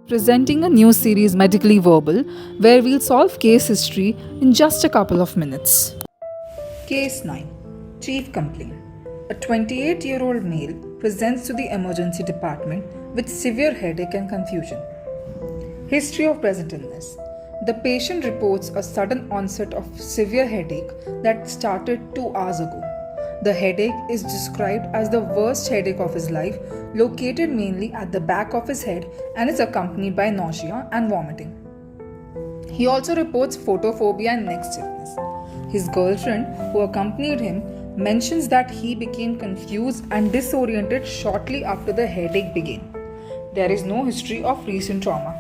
presenting a new series, Medically Verbal, where we'll solve case history in just a couple of minutes. Case 9. Chief Complaint. A 28-year-old male presents to the emergency department with severe headache and confusion. History of present illness. The patient reports a sudden onset of severe headache that started 2 hours ago. The headache is described as the worst headache of his life, located mainly at the back of his head, and is accompanied by nausea and vomiting. He also reports photophobia and neck stiffness. His girlfriend, who accompanied him, mentions that he became confused and disoriented shortly after the headache began. There is no history of recent trauma.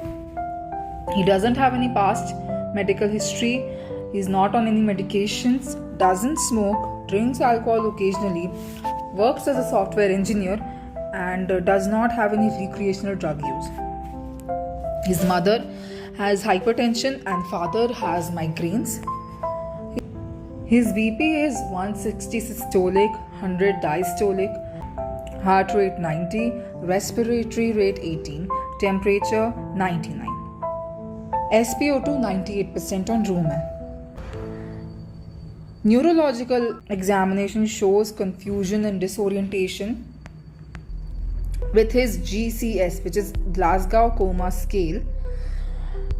He doesn't have any past medical history, he is not on any medications, doesn't smoke, drinks alcohol occasionally, works as a software engineer, and does not have any recreational drug use. His mother has hypertension and father has migraines. His BP is 160 systolic, 100 diastolic, heart rate 90, respiratory rate 18, temperature 99. SpO2 98% on room. Neurological examination shows confusion and disorientation with his GCS, which is Glasgow Coma Scale,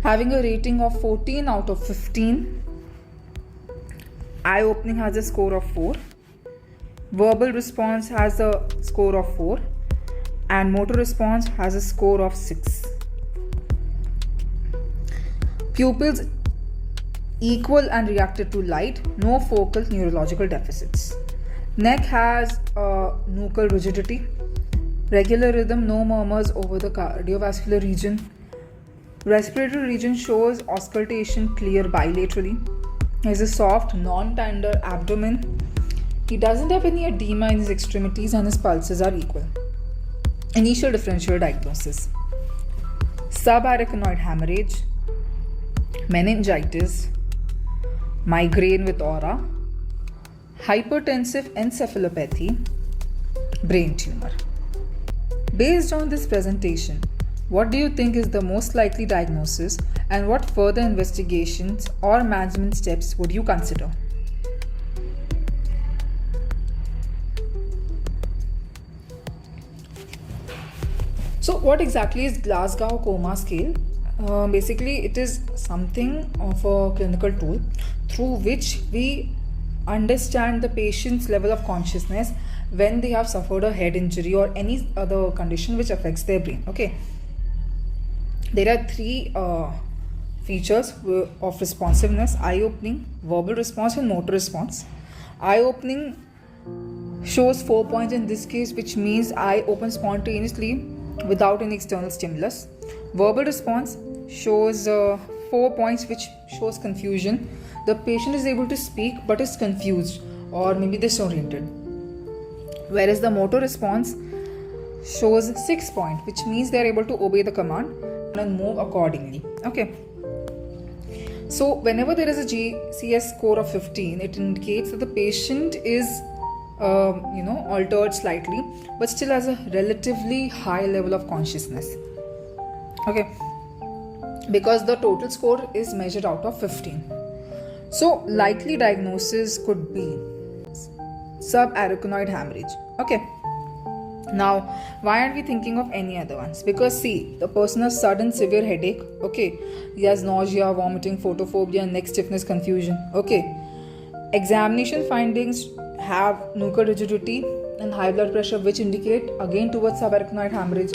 having a rating of 14 out of 15. Eye opening has a score of 4. Verbal response has a score of 4. And motor response has a score of 6. Pupils equal and reacted to light, no focal neurological deficits. Neck has nuchal rigidity, regular rhythm, no murmurs over the cardiovascular region. Respiratory region shows auscultation clear bilaterally. He has a soft, non-tender abdomen. He doesn't have any edema in his extremities and his pulses are equal. Initial differential diagnosis. Subarachnoid hemorrhage, meningitis, migraine with aura, hypertensive encephalopathy, brain tumor. Based on this presentation, what do you think is the most likely diagnosis and what further investigations or management steps would you consider? So what exactly is Glasgow Coma Scale? Basically, it is something of a clinical tool through which we understand the patient's level of consciousness when they have suffered a head injury or any other condition which affects their brain. Okay. There are 3 features of responsiveness: eye opening, verbal response, and motor response. Eye opening shows 4 points in this case, which means eye opens spontaneously without any external stimulus. Verbal response shows 4 points, which shows confusion. The patient is able to speak but is confused or maybe disoriented. Whereas the motor response shows 6 points, which means they are able to obey the command and move accordingly. Okay. So whenever there is a GCS score of 15, it indicates that the patient is altered slightly, but still has a relatively high level of consciousness. Okay, because the total score is measured out of 15. So likely diagnosis could be subarachnoid hemorrhage. Okay. Now, why aren't we thinking of any other ones? Because see, the person has sudden severe headache. Okay, he has nausea, vomiting, photophobia, neck stiffness, confusion. Okay, examination findings have nuchal rigidity and high blood pressure, which indicate again towards subarachnoid hemorrhage.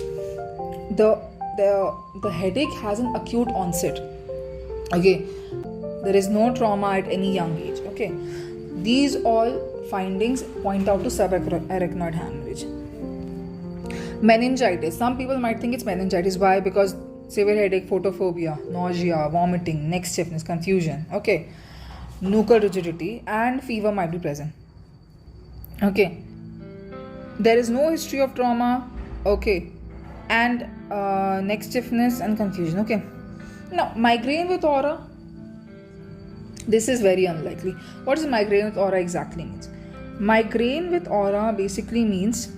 The headache has an acute onset. Okay, there is no trauma at any young age. Okay, these all findings point out to subarachnoid hemorrhage. Meningitis. Some people might think it's meningitis. Why? Because severe headache, photophobia, nausea, vomiting, neck stiffness, confusion. Okay, nuchal rigidity and fever might be present. Okay, there is no history of trauma. Okay, and neck stiffness and confusion. Okay, now migraine with aura. This is very unlikely. What does migraine with aura exactly means? Migraine with aura basically means,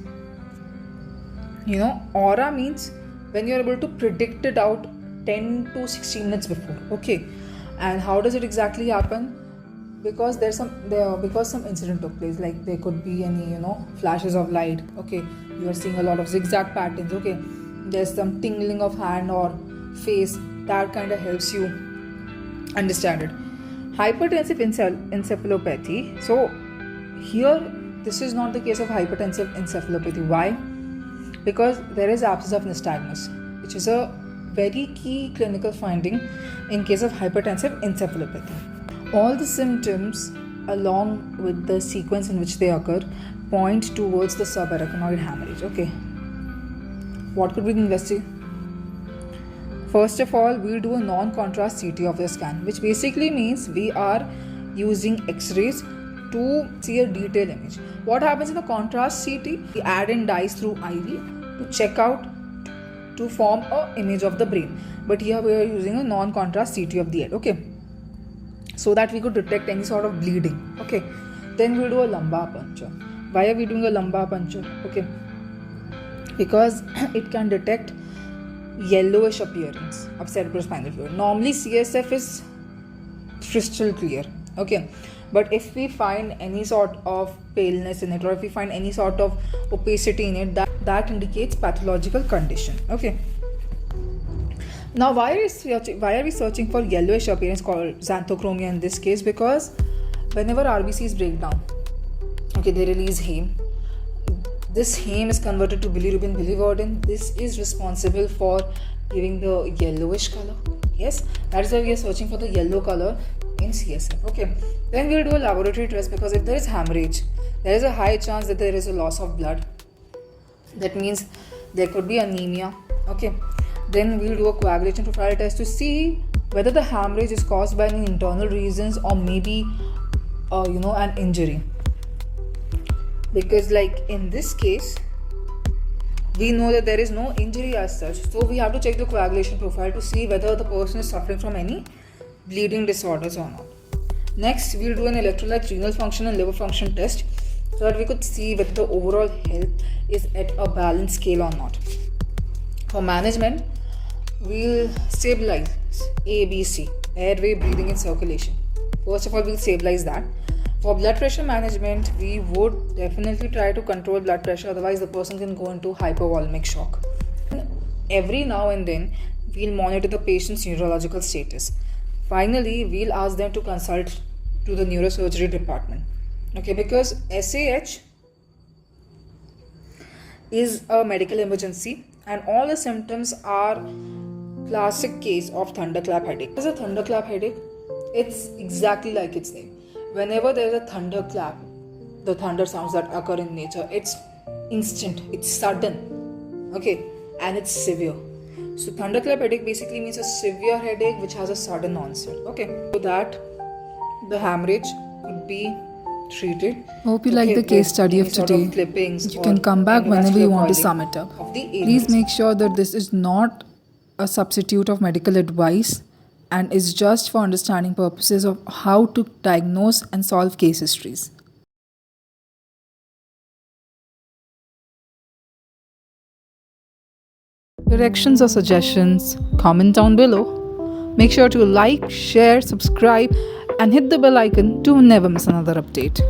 aura means when you're able to predict it out 10 to 60 minutes before. Okay, and how does it exactly happen? Because because some incident took place, like there could be any flashes of light. Okay, you are seeing a lot of zigzag patterns. Okay, there's some tingling of hand or face, that kind of helps you understand it. Hypertensive encephalopathy. So here, this is not the case of hypertensive encephalopathy. Why? Because there is absence of nystagmus, which is a very key clinical finding in case of hypertensive encephalopathy. All the symptoms, along with the sequence in which they occur, point towards the subarachnoid hemorrhage. Okay, what could we investigate? First of all, we'll do a non-contrast CT of the scan, which basically means we are using X-rays to see a detailed image. What happens in the contrast CT? We add in dyes through IV to check out, to form an image of the brain. But here we are using a non-contrast CT of the head. Okay, so that we could detect any sort of bleeding. Okay, then we'll do a lumbar puncture. Why are we doing a lumbar puncture? Okay, because it can detect yellowish appearance of cerebrospinal fluid. Normally CSF is crystal clear. Okay, but if we find any sort of paleness in it, or if we find any sort of opacity in it, that indicates pathological condition. Okay, now why are we searching for yellowish appearance called xanthochromia in this case? Because whenever RBCs break down, okay, they release heme. This heme is converted to bilirubin, biliverdin. This is responsible for giving the yellowish color. Yes, that is why we are searching for the yellow color in CSF. Okay, then we will do a laboratory test, because if there is hemorrhage, there is a high chance that there is a loss of blood. That means there could be anemia. Okay, then we will do a coagulation profile test to see whether the hemorrhage is caused by any internal reasons or maybe an injury. Because like in this case, we know that there is no injury as such, so we have to check the coagulation profile to see whether the person is suffering from any bleeding disorders or not. Next, we'll do an electrolyte, renal function and liver function test, so that we could see whether the overall health is at a balanced scale or not. For management, we'll stabilize ABC, airway, breathing and circulation. First of all, we'll stabilize that. For blood pressure management, we would definitely try to control blood pressure, otherwise the person can go into hypovolemic shock. Every now and then, we'll monitor the patient's neurological status. Finally, we'll ask them to consult to the neurosurgery department. Okay, because SAH is a medical emergency and all the symptoms are classic case of thunderclap headache. What is a thunderclap headache? It's exactly like its name. Whenever there is a thunderclap, the thunder sounds that occur in nature, it's instant, it's sudden, okay, and it's severe. So thunderclap headache basically means a severe headache which has a sudden onset. Okay, so that the hemorrhage could be treated. Hope you like the case study of today. You can come back whenever you want to sum it up. Please make sure that this is not a substitute of medical advice and is just for understanding purposes of how to diagnose and solve case histories. Corrections or suggestions, comment down below. Make sure to like, share, subscribe and hit the bell icon to never miss another update.